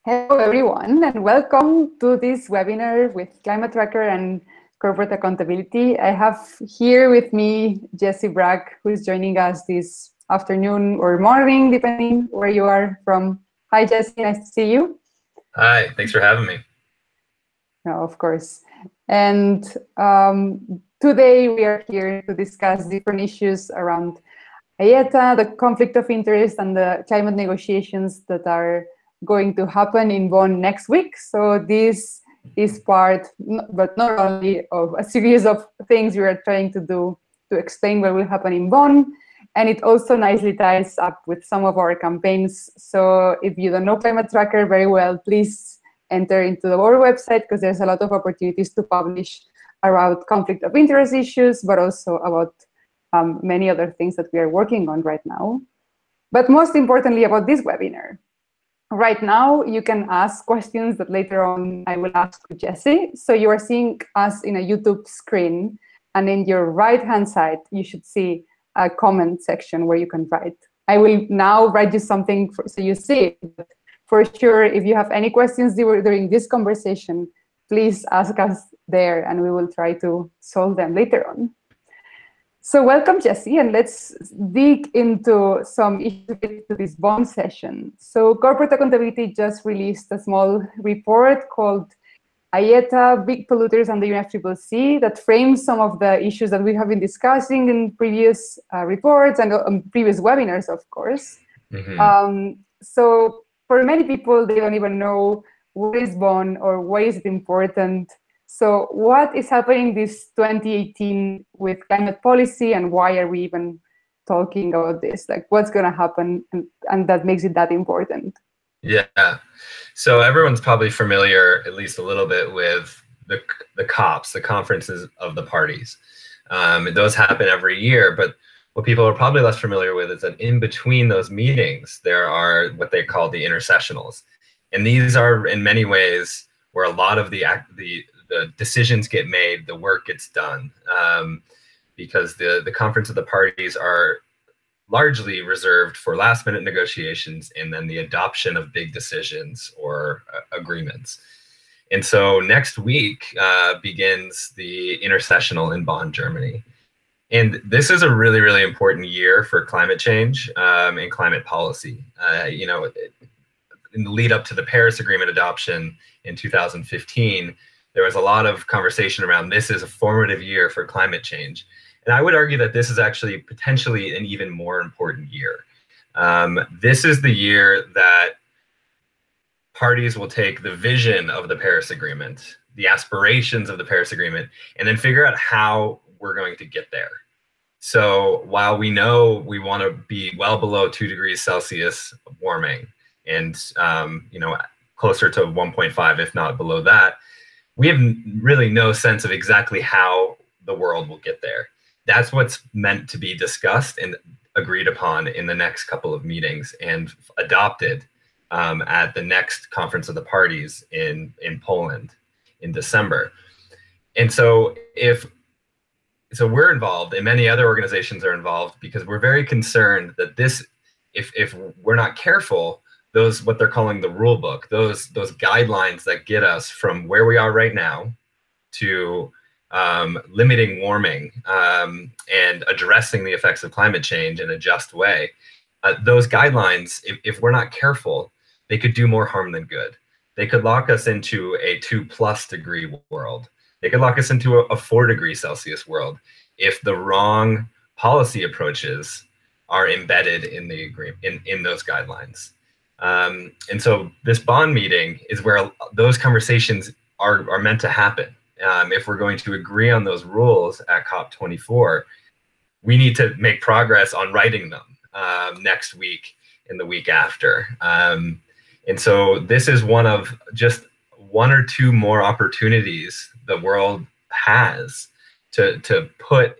Hello, everyone, and welcome to this webinar with Climate Tracker and Corporate Accountability. I have here with me Jesse Bragg, who is joining us this afternoon or morning, depending where you are from. Hi, Jesse. Nice to see you. Hi. Thanks for having me. No, of course. And today we are here to discuss different issues around IETA, the conflict of interest, and the climate negotiations that are going to happen in Bonn next week. So this is part, but not only, of a series of things we are trying to do to explain what will happen in Bonn. And it also nicely ties up with some of our campaigns. So if you don't know Climate Tracker very well, please enter into our website, because there's a lot of opportunities to publish around conflict of interest issues, but also about many other things that we are working on right now. But most importantly, about this webinar. Right now, you can ask questions that later on I will ask to Jesse. So you are seeing us in a YouTube screen, and in your right-hand side, you should see a comment section where you can write. I will now write you something so you see it. For sure, if you have any questions during this conversation, please ask us there, and we will try to solve them later on. So welcome, Jesse, and let's dig into some issues related to this Bonn session. So Corporate Accountability just released a small report called IETA, Big Polluters and the UNFCCC, that frames some of the issues that we have been discussing in previous reports and previous webinars, of course. So for many people, they don't even know what is Bonn or why is it important. So what is happening this 2018 with climate policy, and why are we even talking about this? Like, what's going to happen, and that makes it that important? Yeah. So everyone's probably familiar, at least a little bit, with the COPs, the conferences of the parties. Those happen every year, but what people are probably less familiar with is that in between those meetings, there are what they call the intersessionals. And these are, in many ways, where a lot of the decisions get made, the work gets done, because the conference of the parties are largely reserved for last minute negotiations and then the adoption of big decisions or agreements. And so next week begins the intersessional in Bonn, Germany. And this is a really, really important year for climate change and climate policy. In the lead up to the Paris Agreement adoption in 2015, there was a lot of conversation around this is a formative year for climate change. And I would argue that this is actually potentially an even more important year. This is the year that parties will take the vision of the Paris Agreement, the aspirations of the Paris Agreement, and then figure out how we're going to get there. So while we know we want to be well below 2 degrees Celsius warming and closer to 1.5, if not below that, we have really no sense of exactly how the world will get there. That's what's meant to be discussed and agreed upon in the next couple of meetings and adopted at the next conference of the parties in Poland in December. And so we're involved, and many other organizations are involved, because we're very concerned that this, if we're not careful, those, what they're calling the rule book, those guidelines that get us from where we are right now to limiting warming and addressing the effects of climate change in a just way, those guidelines, if we're not careful, they could do more harm than good. They could lock us into a 2+ degree world. They could lock us into a 4 degree Celsius world if the wrong policy approaches are embedded in the in those guidelines. And so this Bonn meeting is where those conversations are meant to happen. If we're going to agree on those rules at COP24, we need to make progress on writing them next week and the week after. And so this is one of just 1 or 2 more opportunities the world has to put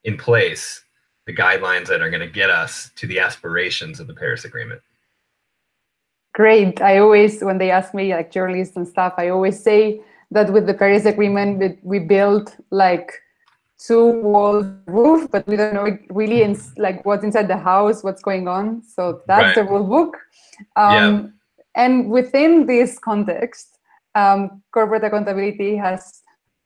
in place the guidelines that are going to get us to the aspirations of the Paris Agreement. Great. I always, when they ask me, like journalists and stuff, I always say that with the Paris Agreement, we built like 2 walls roof, but we don't know really like what's inside the house, what's going on. So that's right. the rule book. Yeah. And within this context, corporate accountability has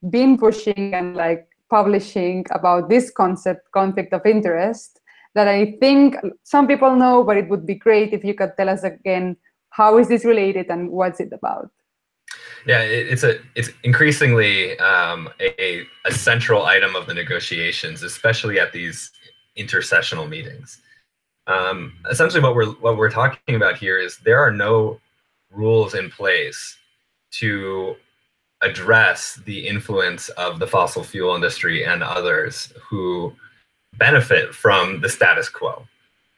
been pushing and like publishing about this concept, conflict of interest, that I think some people know, but it would be great if you could tell us again, how is this related and what's it about? Yeah, it's increasingly a central item of the negotiations, especially at these intersessional meetings. Essentially, what we're talking about here is there are no rules in place to address the influence of the fossil fuel industry and others who benefit from the status quo.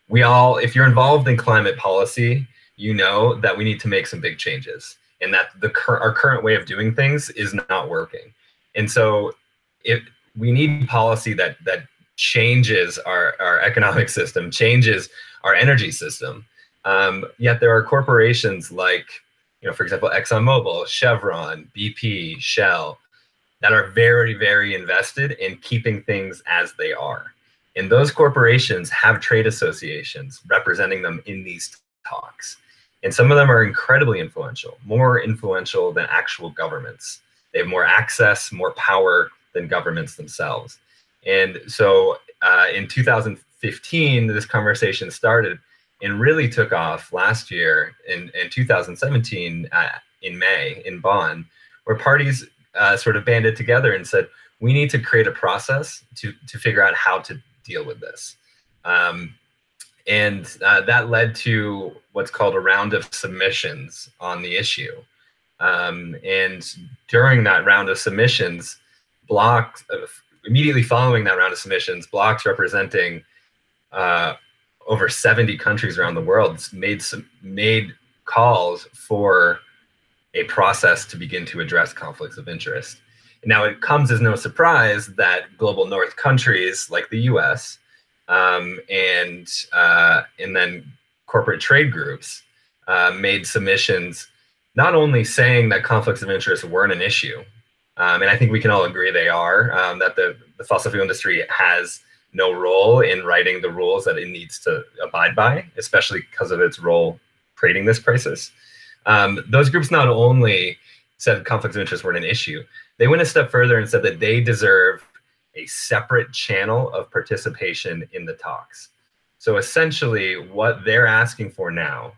We all, if you're involved in climate policy, you know that we need to make some big changes, and that our current way of doing things is not working. And so, if we need policy that changes our economic system, changes our energy system. Yet there are corporations like, for example, ExxonMobil, Chevron, BP, Shell, that are very, very invested in keeping things as they are. And those corporations have trade associations representing them in these talks. And some of them are incredibly influential, more influential than actual governments. They have more access, more power than governments themselves. And so in 2015, this conversation started and really took off last year in 2017 in May in Bonn, where parties sort of banded together and said, we need to create a process to figure out how to deal with this. And that led to what's called a round of submissions on the issue. And during that round of submissions, blocks, immediately following that round of submissions, blocks representing over 70 countries around the world made calls for a process to begin to address conflicts of interest. Now, it comes as no surprise that global north countries like the US and then corporate trade groups made submissions, not only saying that conflicts of interest weren't an issue, and I think we can all agree they are, that the fossil fuel industry has no role in writing the rules that it needs to abide by, especially because of its role creating this crisis. Those groups not only said conflicts of interest weren't an issue, they went a step further and said that they deserve a separate channel of participation in the talks. So essentially what they're asking for now,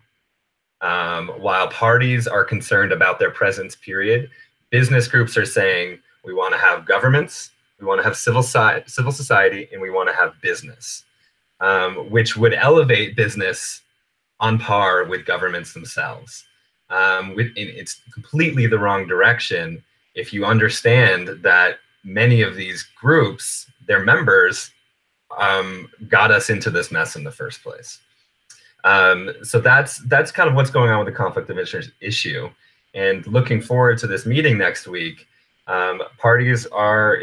while parties are concerned about their presence period, business groups are saying we want to have governments, we want to have civil society, and we want to have business, which would elevate business on par with governments themselves. It's completely the wrong direction if you understand that many of these groups, their members, got us into this mess in the first place. So that's kind of what's going on with the conflict of interest issue. And looking forward to this meeting next week, parties are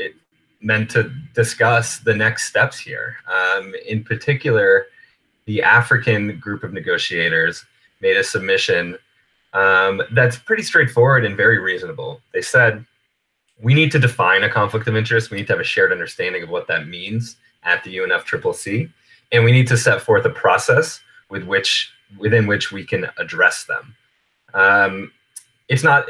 meant to discuss the next steps here. In particular, the African group of negotiators made a submission that's pretty straightforward and very reasonable. They said, we need to define a conflict of interest. We need to have a shared understanding of what that means at the UNFCCC, and we need to set forth a process within which we can address them. It's not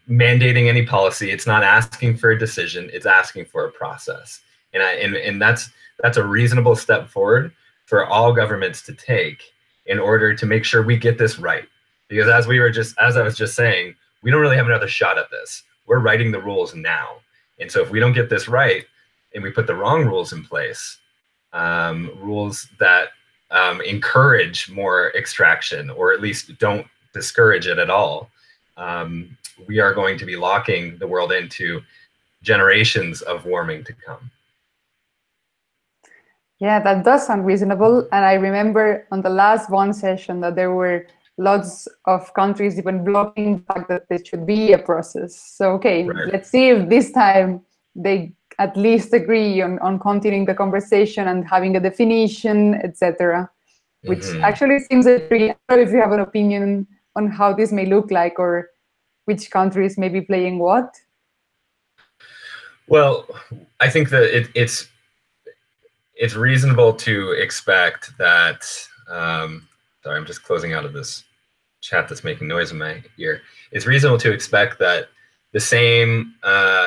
mandating any policy. It's not asking for a decision. It's asking for a process, and that's a reasonable step forward for all governments to take in order to make sure we get this right. Because as I was just saying, we don't really have another shot at this. We're writing the rules now. And so if we don't get this right and we put the wrong rules in place, rules that encourage more extraction or at least don't discourage it at all, we are going to be locking the world into generations of warming to come. Yeah, that does sound reasonable. And I remember on the last one session that there were lots of countries even blocking the fact that there should be a process. So, okay, right. Let's see if this time they at least agree on continuing the conversation and having a definition, etc. Which actually seems a pretty, I don't know if you have an opinion on how this may look like or which countries may be playing what. Well, I think that it's reasonable to expect that, sorry, I'm just closing out of this chat that's making noise in my ear. It's reasonable to expect that the same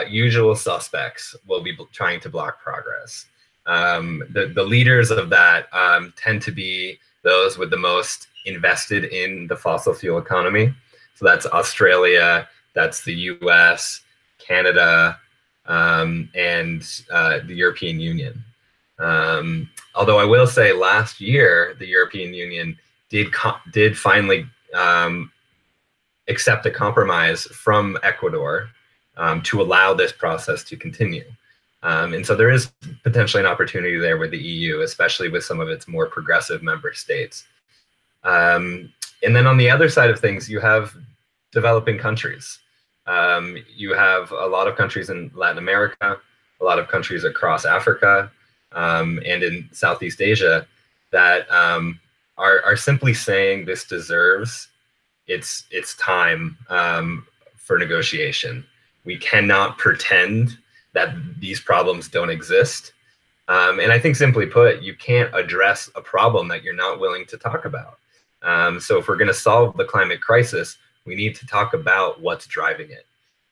usual suspects will be trying to block progress. The leaders of that tend to be those with the most invested in the fossil fuel economy. So that's Australia, that's the US, Canada, and the European Union. Although I will say last year, the European Union did finally accept a compromise from Ecuador to allow this process to continue. And so there is potentially an opportunity there with the EU, especially with some of its more progressive member states. And then on the other side of things, you have developing countries. You have a lot of countries in Latin America, a lot of countries across Africa, and in Southeast Asia that are simply saying this deserves its time for negotiation. We cannot pretend that these problems don't exist. And I think simply put, you can't address a problem that you're not willing to talk about. So if we're going to solve the climate crisis, we need to talk about what's driving it.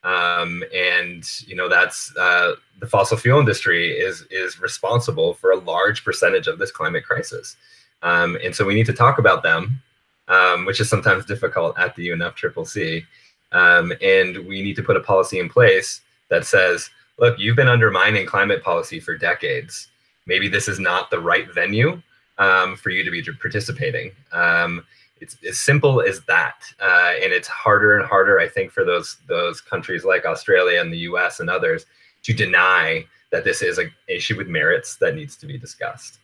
And that's the fossil fuel industry is responsible for a large percentage of this climate crisis. And so we need to talk about them, which is sometimes difficult at the UNFCCC. And we need to put a policy in place that says, look, you've been undermining climate policy for decades. Maybe this is not the right venue for you to be participating. It's as simple as that. And it's harder and harder, I think, for those countries like Australia and the US and others to deny that this is an issue with merits that needs to be discussed.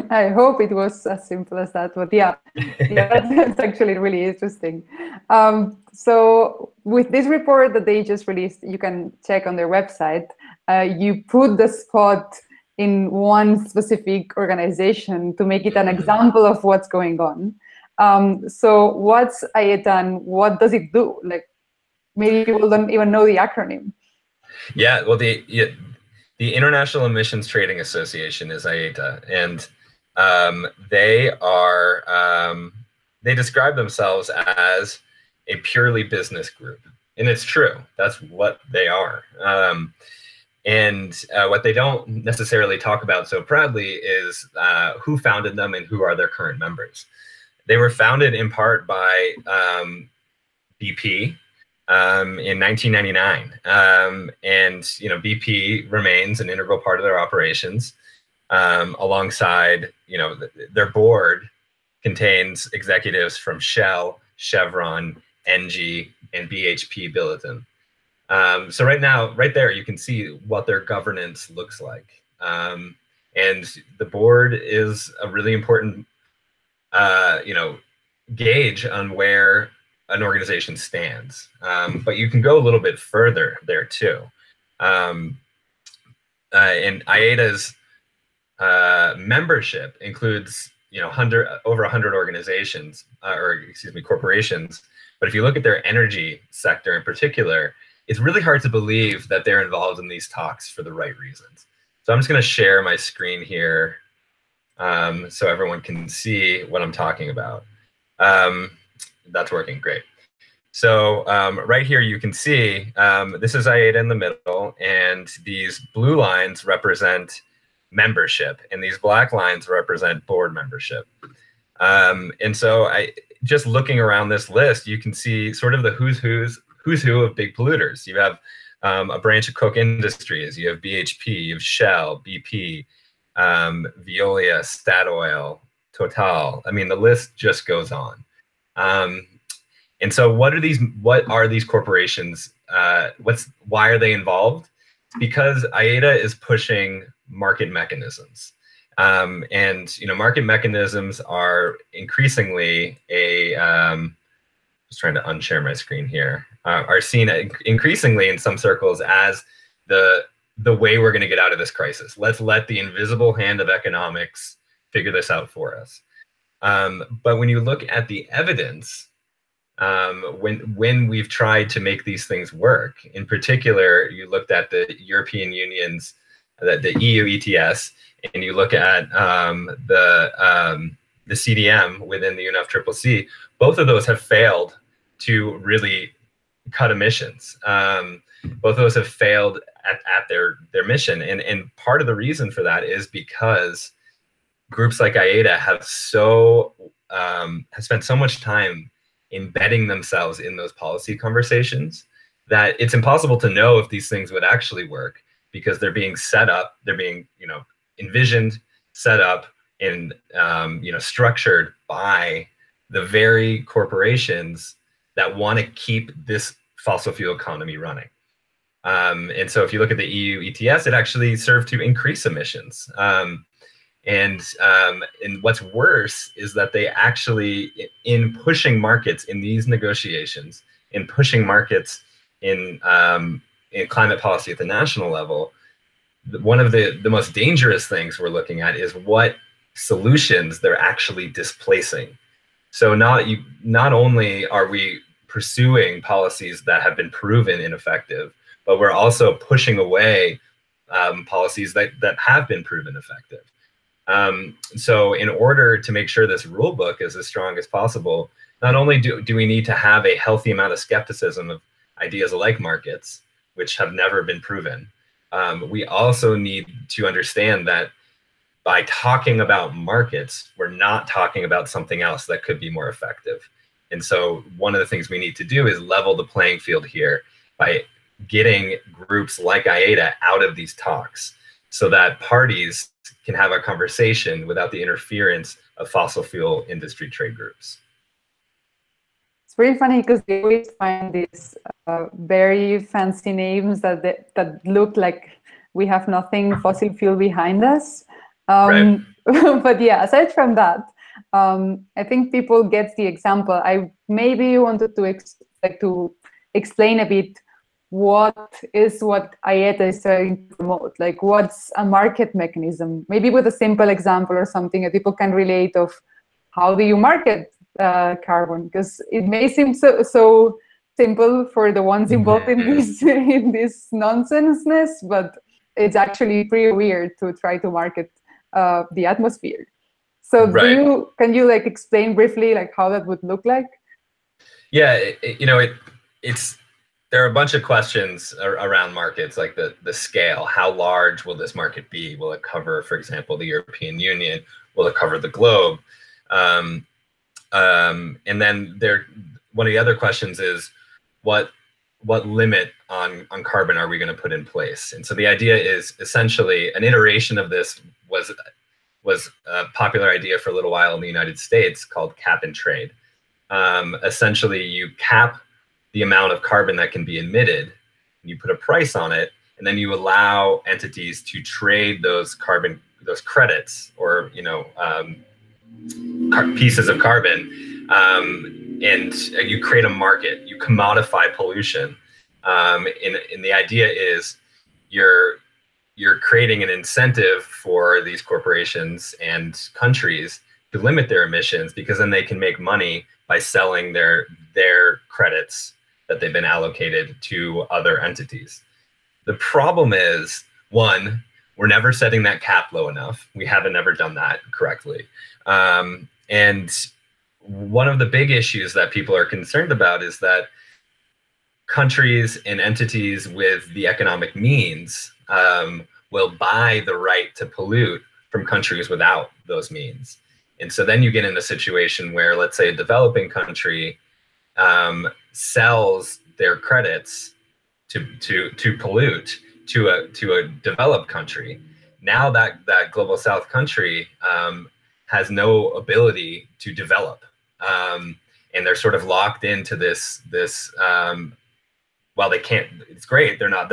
I hope it was as simple as that, but yeah, that's actually really interesting. So with this report that they just released, you can check on their website, you put the spot in one specific organization to make it an example of what's going on. So what's IETA and what does it do? Like, maybe people don't even know the acronym. Yeah, well, the International Emissions Trading Association is IETA, and they describe themselves as a purely business group, and it's true. That's what they are. And what they don't necessarily talk about so proudly is who founded them and who are their current members. They were founded in part by BP in 1999, and BP remains an integral part of their operations. Alongside, their board contains executives from Shell, Chevron, Engie, and BHP Billiton. So right there, you can see what their governance looks like. And the board is a really important, gauge on where an organization stands. But you can go a little bit further there too. And IETA's membership includes over 100 organizations, corporations. But if you look at their energy sector in particular, it's really hard to believe that they're involved in these talks for the right reasons. So I'm just going to share my screen here so everyone can see what I'm talking about. That's working great. So right here you can see this is IETA in the middle, and these blue lines represent membership, and these black lines represent board membership. And so just looking around this list, you can see sort of the who's who of big polluters. You have a branch of Koch Industries, you have BHP, you have Shell, BP, Veolia, Statoil, Total. I mean, the list just goes on. And so what are these corporations? Why are they involved? Because IETA is pushing market mechanisms. And market mechanisms are increasingly just trying to unshare my screen here, are seen increasingly in some circles as the way we're going to get out of this crisis. Let's let the invisible hand of economics figure this out for us. But when you look at the evidence, when we've tried to make these things work, in particular, you looked at the European Union's, the EU ETS, and you look at the CDM within the UNFCCC, both of those have failed to really cut emissions. Both of those have failed at their mission. And part of the reason for that is because groups like IETA have spent so much time embedding themselves in those policy conversations that it's impossible to know if these things would actually work, because they're being set up, they're being, envisioned, set up, and structured by the very corporations that want to keep this fossil fuel economy running. And so if you look at the EU ETS, it actually served to increase emissions. And what's worse is that they actually, in pushing markets in these negotiations, in pushing markets in climate policy at the national level, one of the most dangerous things we're looking at is what solutions they're actually displacing. So not only are we pursuing policies that have been proven ineffective, but we're also pushing away policies that have been proven effective. So in order to make sure this rule book is as strong as possible, not only do we need to have a healthy amount of skepticism of ideas like markets, which have never been proven, we also need to understand that by talking about markets, we're not talking about something else that could be more effective. And so one of the things we need to do is level the playing field here by getting groups like IETA out of these talks so that parties can have a conversation without the interference of fossil fuel industry trade groups. It's really funny because they always find these very fancy names that look like we have nothing fossil fuel behind us. Right. But yeah, aside from that, I think people get the example. I maybe wanted to explain a bit what IETA is trying to promote, like what's a market mechanism, maybe with a simple example or something that people can relate of how do you market carbon, because it may seem so simple for the ones involved in this nonsenseness, but it's actually pretty weird to try to market the atmosphere. So right. Can you like explain briefly like how that would look like? Yeah, there are a bunch of questions around markets, like the scale. How large will this market be? Will it cover, for example, the European Union? Will it cover the globe? And then one of the other questions is what limit on carbon are we going to put in place? And so the idea is essentially an iteration of this was a popular idea for a little while in the United States called cap and trade. Essentially, you cap the amount of carbon that can be emitted, and you put a price on it, and then you allow entities to trade those credits, or pieces of carbon, and you create a market. You commodify pollution, and the idea is you're creating an incentive for these corporations and countries to limit their emissions, because then they can make money by selling their credits that they've been allocated to other entities. The problem is, one, we're never setting that cap low enough. We haven't ever done that correctly. And one of the big issues that people are concerned about is that countries and entities with the economic means will buy the right to pollute from countries without those means. And so then you get in a situation where, let's say, a developing country sells their credits to pollute to a developed country. Now that global South country has no ability to develop, and they're sort of locked into this. While they can't, it's great. They're not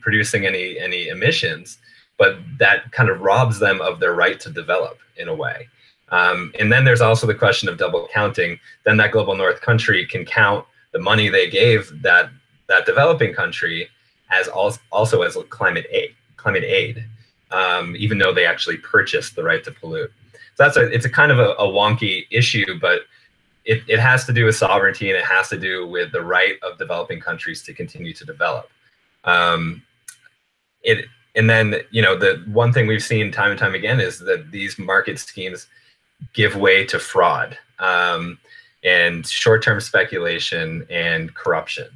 producing any emissions, but that kind of robs them of their right to develop in a way. And then there's also the question of double counting. Then that global North country can count the money they gave that developing country as also as climate aid, even though they actually purchased the right to pollute. So it's a kind of a wonky issue, but it has to do with sovereignty, and it has to do with the right of developing countries to continue to develop. And then, the one thing we've seen time and time again is that these market schemes, give way to fraud and short-term speculation and corruption.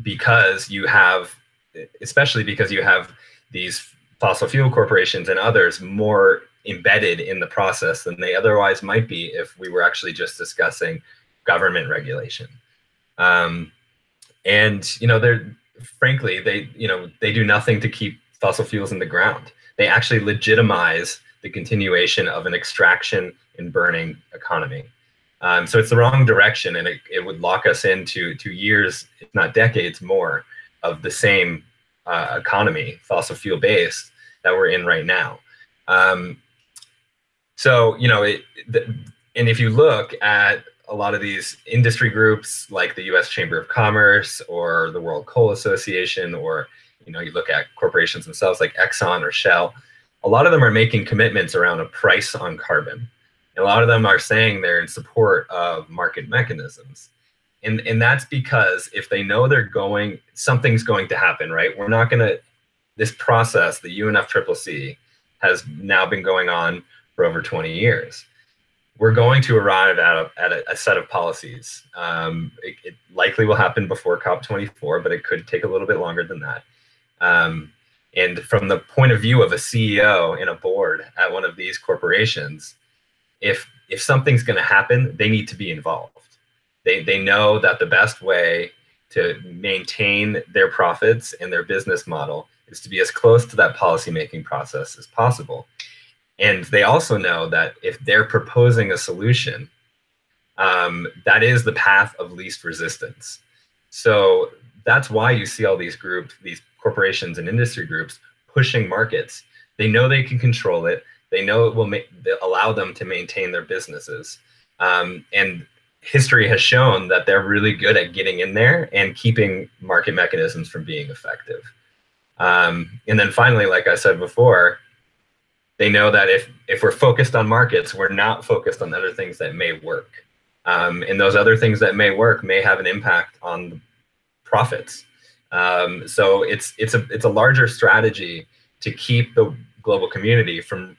Because you have, especially because you have these fossil fuel corporations and others more embedded in the process than they otherwise might be if we were actually just discussing government regulation. And they're frankly they do nothing to keep fossil fuels in the ground. They actually legitimize the continuation of an extraction and burning economy. So it's the wrong direction, and it would lock us into years, if not decades more, of the same economy, fossil fuel based, that we're in right now. So and if you look at a lot of these industry groups like the U.S. Chamber of Commerce or the World Coal Association, or you look at corporations themselves like Exxon or Shell, a lot of them are making commitments around a price on carbon. And a lot of them are saying they're in support of market mechanisms. And that's because if they know something's going to happen, right? This process, the UNFCCC, has now been going on for over 20 years. We're going to arrive at a set of policies. It likely will happen before COP24, but it could take a little bit longer than that. And from the point of view of a CEO and a board at one of these corporations, if something's going to happen, they need to be involved. They know that the best way to maintain their profits and their business model is to be as close to that policymaking process as possible. And they also know that if they're proposing a solution, that is the path of least resistance. So that's why you see all these groups, these corporations and industry groups pushing markets. They know they can control it. They know it will allow them to maintain their businesses. And history has shown that they're really good at getting in there and keeping market mechanisms from being effective. And then finally, like I said before, they know that if we're focused on markets, we're not focused on other things that may work. And those other things that may work may have an impact on profits. So it's a larger strategy to keep the global community from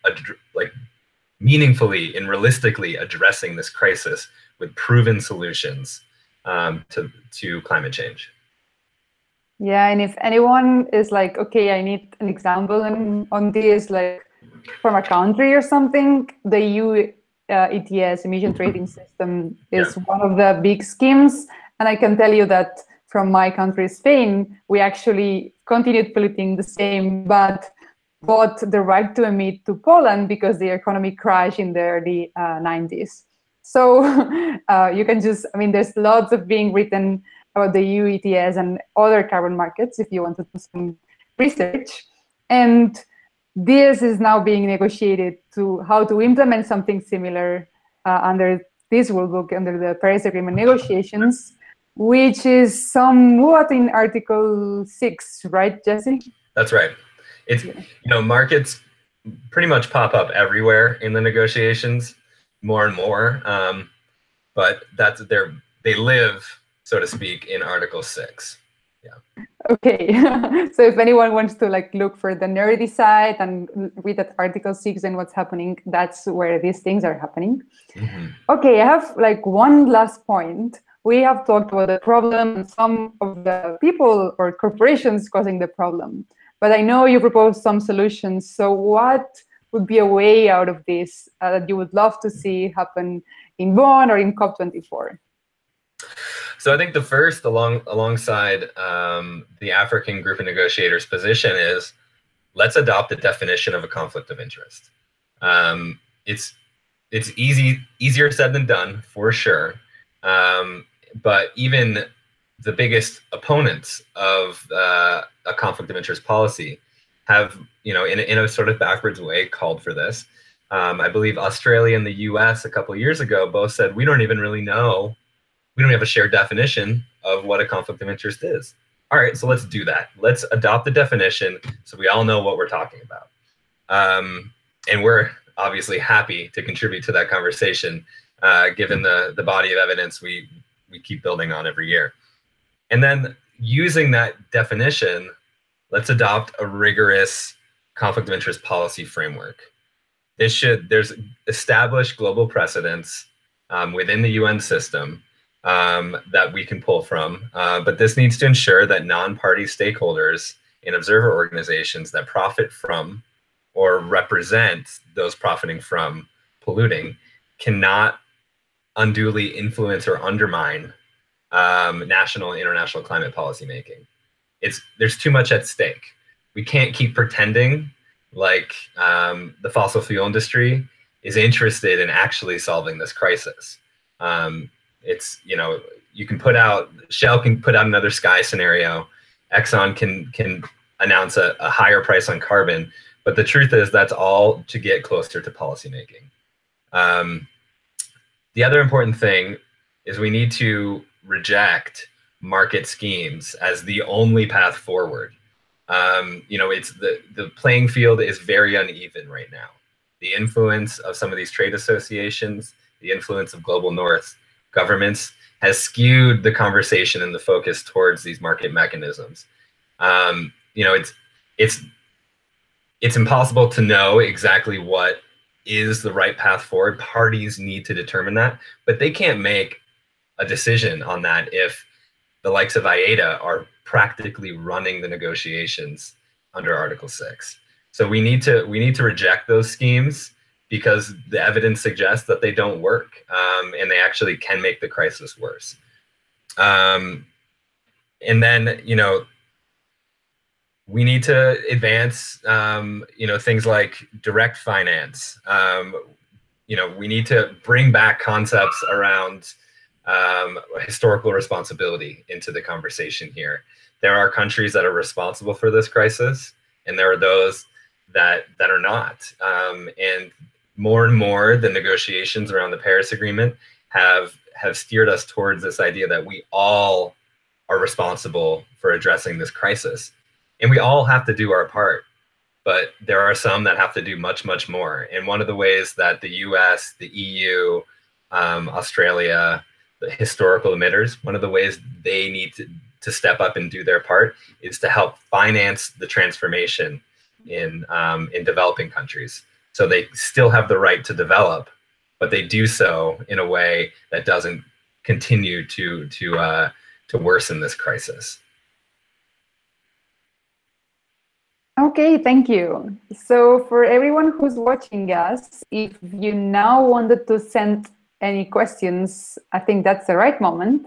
meaningfully and realistically addressing this crisis with proven solutions to climate change. Yeah, and if anyone is like, okay, I need an example on this, like from a country or something, the EU ETS, emission trading system, is one of the big schemes. And I can tell you that from my country, Spain, we actually continued polluting the same, but bought the right to emit to Poland because the economy crashed in the early 90s. So you can just, there's lots of being written about the EU ETS and other carbon markets if you want to do some research. And this is now being negotiated to how to implement something similar under this rulebook, under the Paris Agreement negotiations, which is somewhat in Article 6, right, Jesse? That's right. It's, markets pretty much pop up everywhere in the negotiations, more and more, but they live, so to speak, in Article 6. Yeah. Okay, so if anyone wants to look for the nerdy side and read that Article 6 and what's happening, that's where these things are happening. Mm-hmm. Okay, I have one last point. We have talked about the problem and some of the people or corporations causing the problem, but I know you proposed some solutions. So what would be a way out of this that you would love to see happen in Bonn or in COP24? So I think the first, alongside the African group of negotiators' position, is let's adopt the definition of a conflict of interest. It's easier said than done, for sure. But even the biggest opponents of a conflict of interest policy have, in a sort of backwards way, called for this. I believe Australia and the US a couple of years ago both said, we don't even really know. We don't have a shared definition of what a conflict of interest is. All right, so let's do that. Let's adopt the definition so we all know what we're talking about. And we're obviously happy to contribute to that conversation, given the body of evidence we keep building on every year. And then using that definition, let's adopt a rigorous conflict of interest policy framework. there's established global precedents within the UN system that we can pull from, but this needs to ensure that non-party stakeholders and observer organizations that profit from or represent those profiting from polluting cannot unduly influence or undermine national and international climate policy making. There's too much at stake. We can't keep pretending like the fossil fuel industry is interested in actually solving this crisis. You can put out, Shell can put out another sky scenario, Exxon can announce a higher price on carbon, but the truth is that's all to get closer to policymaking. The other important thing is we need to reject market schemes as the only path forward. It's the playing field is very uneven right now. The influence of some of these trade associations, the influence of global north governments has skewed the conversation and the focus towards these market mechanisms. It's impossible to know exactly what is the right path forward. Parties need to determine that, but they can't make a decision on that if the likes of IETA are practically running the negotiations under Article 6. So we need to reject those schemes because the evidence suggests that they don't work, and they actually can make the crisis worse. And then, we need to advance, things like direct finance. We need to bring back concepts around historical responsibility into the conversation here. There are countries that are responsible for this crisis, and there are those that are not. And more, the negotiations around the Paris Agreement have steered us towards this idea that we all are responsible for addressing this crisis. And we all have to do our part, but there are some that have to do much, much more. And one of the ways that the US, the EU, Australia, the historical emitters, one of the ways they need to step up and do their part is to help finance the transformation in developing countries. So they still have the right to develop, but they do so in a way that doesn't continue to worsen this crisis. Okay, thank you. So for everyone who's watching us, if you now wanted to send any questions, I think that's the right moment.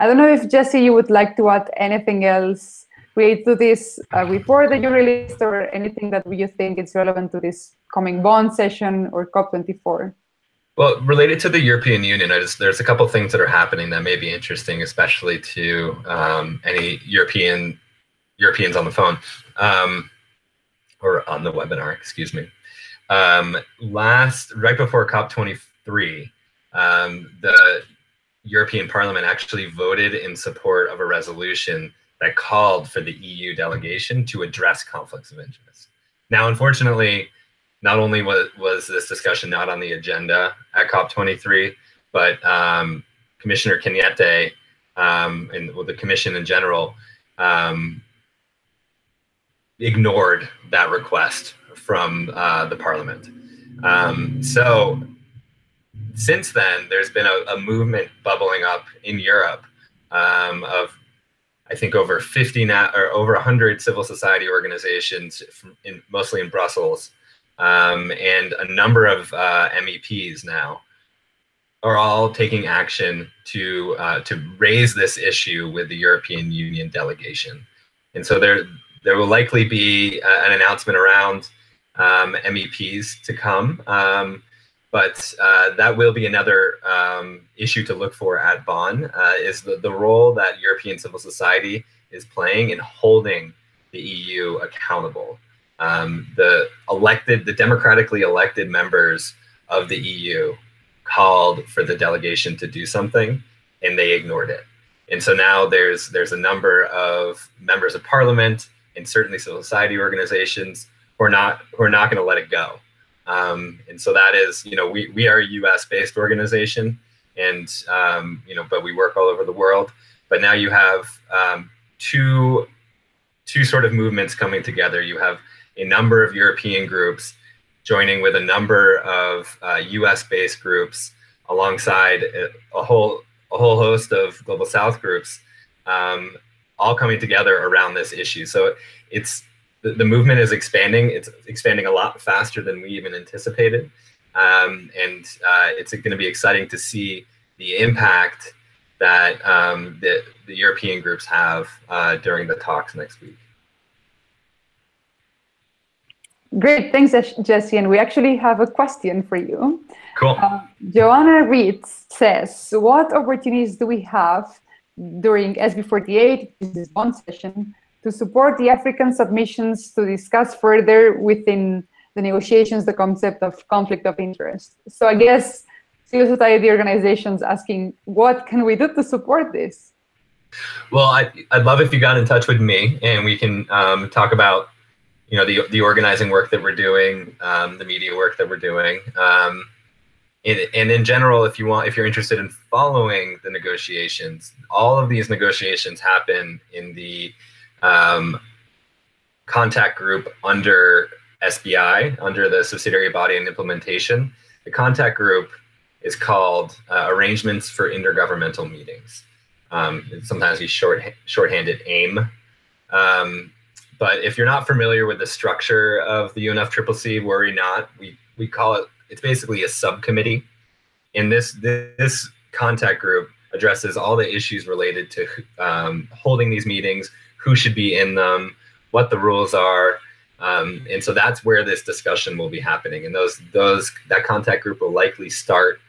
I don't know if, Jesse, you would like to add anything else related to this report that you released, or anything that you think is relevant to this coming bond session or COP24. Well, related to the European Union, there's a couple of things that are happening that may be interesting, especially to any Europeans on the phone. Or on the webinar, excuse me. Right before COP23, the European Parliament actually voted in support of a resolution that called for the EU delegation to address conflicts of interest. Now, unfortunately, not only was this discussion not on the agenda at COP23, but Commissioner Cañete and the Commission in general ignored that request from the Parliament. So since then, there's been a movement bubbling up in Europe of, I think, over 50 or over 100 civil society organizations, mostly in Brussels, and a number of MEPs now are all taking action to raise this issue with the European Union delegation. And so there will likely be an announcement around MEPs to come, but that will be another issue to look for at Bonn, is the role that European civil society is playing in holding the EU accountable. The democratically elected members of the EU called for the delegation to do something, and they ignored it. And so now there's a number of members of parliament and certainly civil society organizations who are not going to let it go. And so that is, we are a US-based organization, and but we work all over the world. But now you have two sort of movements coming together. You have a number of European groups joining with a number of US-based groups alongside a whole host of Global South groups, all coming together around this issue. So the movement is expanding. It's expanding a lot faster than we even anticipated. And it's going to be exciting to see the impact that the European groups have during the talks next week. Great, thanks, Jesse. And we actually have a question for you. Cool. Joanna Reitz says, what opportunities do we have during SB48, this one session, to support the African submissions to discuss further within the negotiations the concept of conflict of interest? So I guess civil society organizations asking, what can we do to support this? Well, I'd love if you got in touch with me and we can talk about the organizing work that we're doing, the media work that we're doing. And in general, if you're interested in following the negotiations, all of these negotiations happen in the contact group under SBI, under the subsidiary body and implementation. The contact group is called Arrangements for Intergovernmental Meetings. Sometimes we shorthand it AIM. But if you're not familiar with the structure of the UNFCCC, worry not. We call it, it's basically a subcommittee. And this contact group addresses all the issues related to holding these meetings, who should be in them, what the rules are. And so that's where this discussion will be happening. And that contact group will likely start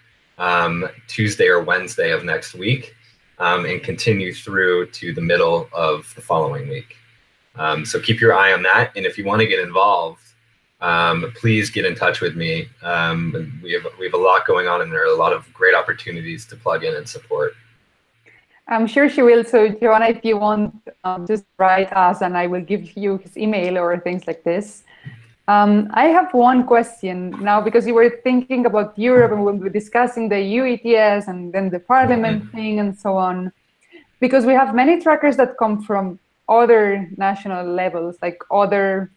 Tuesday or Wednesday of next week and continue through to the middle of the following week. So keep your eye on that. And if you want to get involved, please get in touch with me. We have a lot going on, and there are a lot of great opportunities to plug in and support. I'm sure she will. So Joanna, if you want, just write us and I will give you his email or things like this. I have one question now, because you were thinking about Europe and we'll be discussing the UETS and then the parliament thing and so on, because we have many trackers that come from other national levels, like other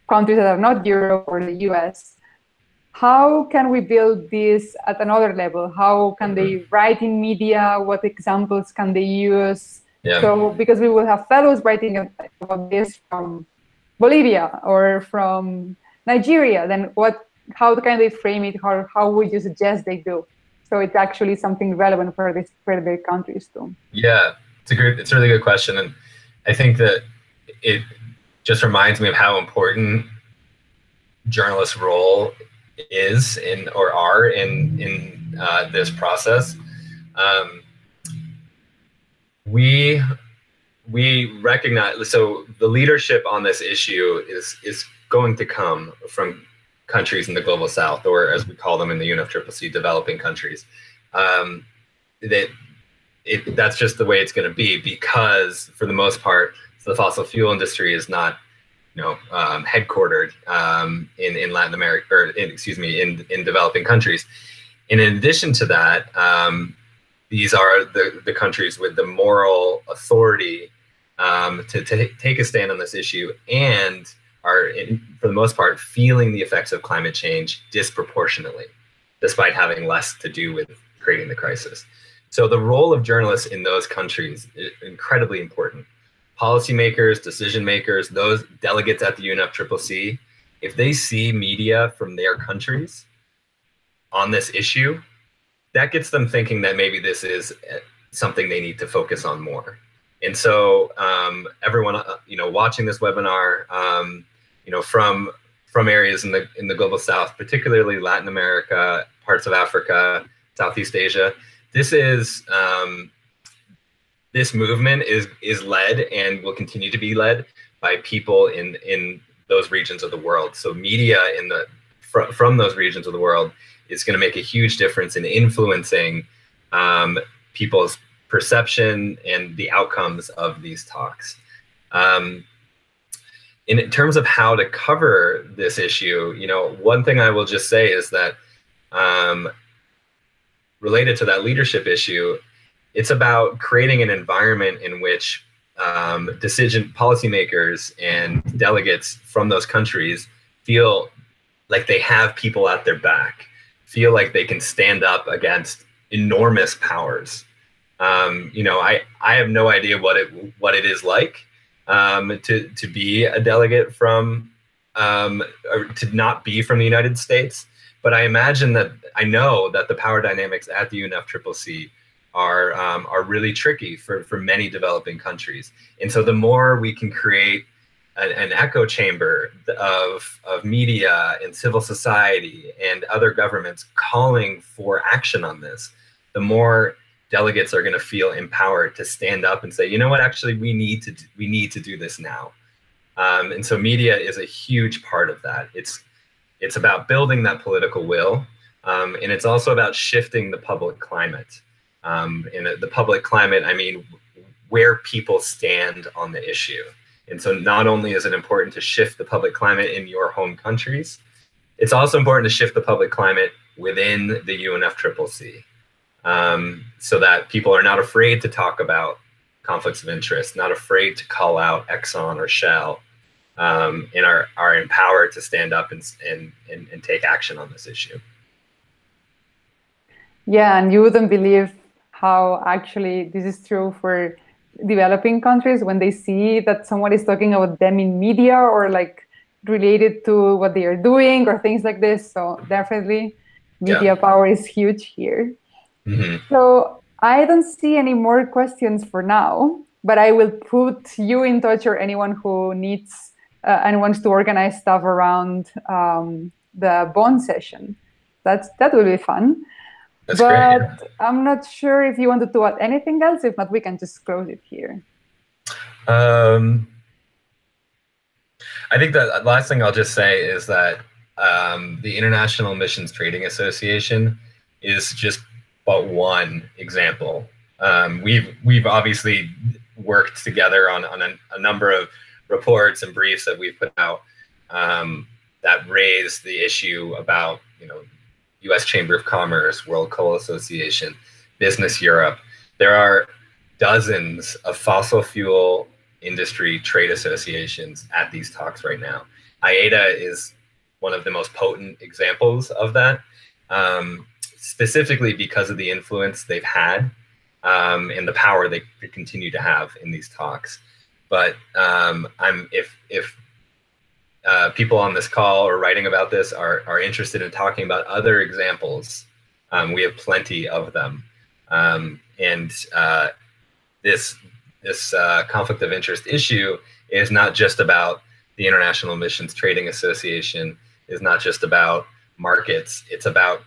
countries that are not Europe or the US. How can we build this at another level? How can they write in media? What examples can they use? Yeah. So, because we will have fellows writing about this from Bolivia or from Nigeria, then how can they frame it? How would you suggest they do? So it's actually something relevant for their countries too. Yeah, it's a really good question. And I think that it just reminds me of how important journalists' role is in this process. We recognize, so the leadership on this issue is going to come from countries in the Global South, or as we call them in the UNFCCC, developing countries. That's just the way it's going to be, because for the most part, the fossil fuel industry is not headquartered in Latin America, or in developing countries. And in addition to that, these are the countries with the moral authority to take a stand on this issue, and are, for the most part, feeling the effects of climate change disproportionately, despite having less to do with creating the crisis. So the role of journalists in those countries is incredibly important. Policymakers, decision makers, those delegates at the UNFCCC, if they see media from their countries on this issue, that gets them thinking that maybe this is something they need to focus on more. And so everyone, watching this webinar, from areas in the Global South, particularly Latin America, parts of Africa, Southeast Asia, this movement is led and will continue to be led by people in those regions of the world. So media from those regions of the world is going to make a huge difference in influencing people's perception and the outcomes of these talks. In terms of how to cover this issue, one thing I will just say is that related to that leadership issue, it's about creating an environment in which policymakers and delegates from those countries feel like they have people at their back, feel like they can stand up against enormous powers. I have no idea what it is like to be a delegate from or to not be from the United States. But I know that the power dynamics at the UNFCCC are really tricky for many developing countries. And so the more we can create an echo chamber of media and civil society and other governments calling for action on this, the more delegates are going to feel empowered to stand up and say, you know what, actually, we need to do this now. And so media is a huge part of that. It's about building that political will, and it's also about shifting the public climate. In the public climate, I mean, where people stand on the issue. And so not only is it important to shift the public climate in your home countries, it's also important to shift the public climate within the UNFCCC, so that people are not afraid to talk about conflicts of interest, not afraid to call out Exxon or Shell, and are empowered to stand up and take action on this issue. Yeah, and you wouldn't believe how actually this is true for developing countries when they see that someone is talking about them in media or like related to what they are doing or things like this. So definitely media power is huge here. Mm-hmm. So I don't see any more questions for now, but I will put you in touch or anyone who needs and wants to organize stuff around the bond session. That will be fun. That's great. Yeah. I'm not sure if you wanted to add anything else. If not, we can just close it here. I think the last thing I'll just say is that the International Emissions Trading Association is just but one example. We've obviously worked together on a number of reports and briefs that we've put out that raise the issue about, U.S. Chamber of Commerce, World Coal Association, Business Europe. There are dozens of fossil fuel industry trade associations at these talks right now. IETA is one of the most potent examples of that, specifically because of the influence they've had and the power they continue to have in these talks. But if people on this call or writing about this are interested in talking about other examples, we have plenty of them. This conflict of interest issue is not just about the International Emissions Trading Association, is not just about markets. It's about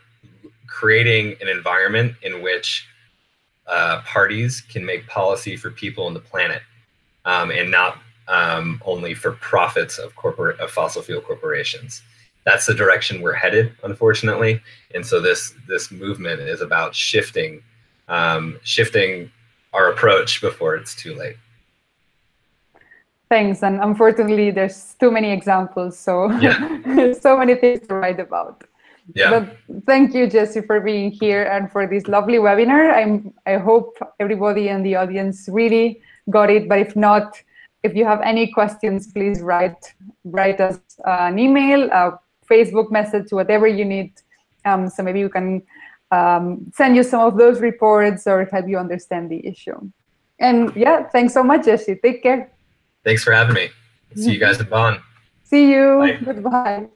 creating an environment in which parties can make policy for people on the planet, and not only for profits of fossil fuel corporations. That's the direction we're headed, unfortunately. And so this movement is about shifting our approach before it's too late. Thanks. And unfortunately, there's too many examples, so so many things to write about. Yeah. But thank you, Jesse, for being here and for this lovely webinar. I hope everybody in the audience really got it. But if not, if you have any questions, please write us an email, a Facebook message, whatever you need. So maybe we can send you some of those reports or help you understand the issue. And yeah, thanks so much, Jesse. Take care. Thanks for having me. See you guys at Bonn. See you. Bye. Goodbye.